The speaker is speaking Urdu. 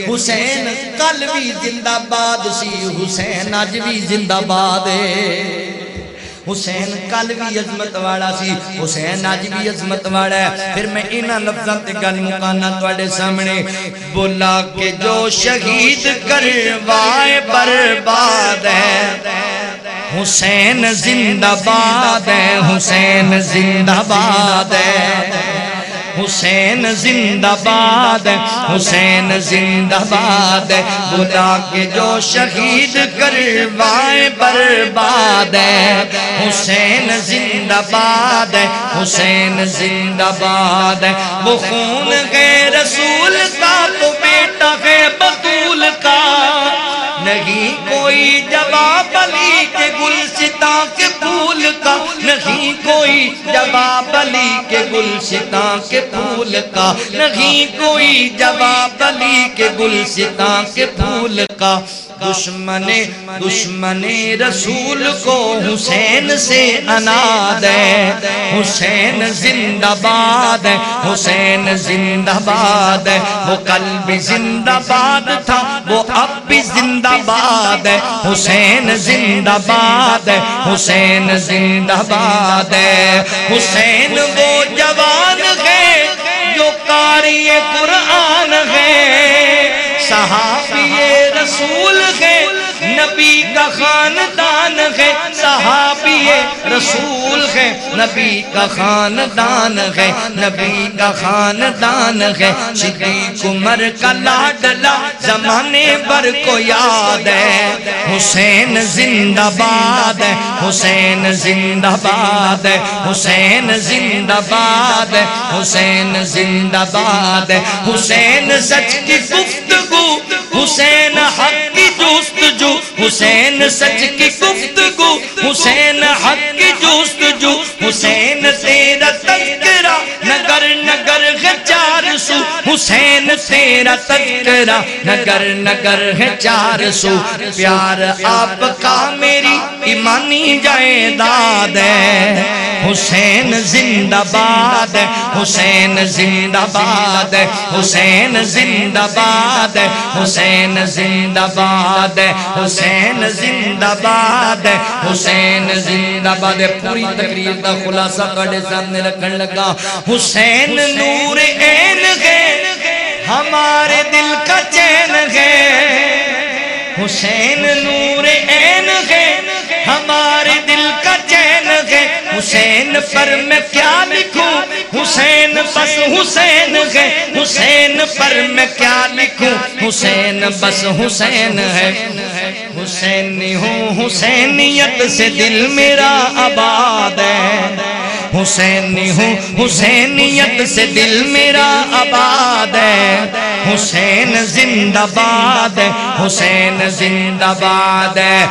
حسین کل بھی زندہ باد سی حسین اج بھی زندہ باد ہے حسین کل بھی عظمت والا سی حسین اج بھی عظمت والا ہے پھر میں انہاں لفظاں تے گل مکانا تواڈے سامنے بولا کہ جو شہید کروائے برباد ہے حسین زندہ باد ہے حسین زندہ باد ہے حسین زندہ باد ہے حسین زندہ باد ہے بولا کہ جو شہید کروائے برباد ہے حسین زندہ باد ہے حسین زندہ باد ہے وہ خون ہے رسول کا تو بیٹا ہے بطول کا نہیں کوئی جواب علی کے گلستاں کے پھول کا نہیں کوئی جواب علی کے گلستاں کے پھول کا نہیں کوئی جواب علی کے گلستاں کے پھول کا دشمن رسول کو حسین سے اناد ہے حسین زندہ باد ہے حسین زندہ باد ہے وہ کل بھی زندہ باد تھا وہ اب بھی زندہ باد ہے حسین زندہ باد ہے حسین زندہ باد ہے حسین وہ جوان ہے جو قاری قرآن ہے صحابی رسول ہے نبی کا خاندان ہے صحابی رسول ہے نبی کا خاندان ہے نبی کا خاندان ہے صدیق عمر کا لاڈلا زمانے بھر کو یاد ہے حسین زندہ باد ہے حسین زندہ باد ہے حسین زندہ باد ہے حسین زندہ باد ہے حسین سچ کی گفتگو حسین حق کی جستجو حسین سچ کی گفتگو حسین حق کی جستجو حسین تیرا تذکرہ نگر نگر ہے 400 حسین تیرا تذکرہ نگر نگر ہے 400 پیار آپ کا میری ایمانی جائیداد ہے حسین زندہ باد ہے حسین زندہ باد ہے حسین زندہ باد ہے حسین زندہ باد ہے حسین زندہ باد ہے حسین زندہ باد ہے پوری تقریر کا خلاصہ کڑے سامنے رکھن لگا حسین نور عین ہے ہمارے دل کا چین ہے حسین نور عین ہے ہمارے دل کا چین ہے حسین پر میں کیا لکھوں حسین بس حسین ہے حسین پر میں کیا لکھوں حسین بس حسین ہے حسینی ہوں حسینیت سے دل میرا آباد ہے حسینی ہوں حسینیت سے دل میرا آباد ہے حسین زندہ باد ہے حسین زندہ باد ہے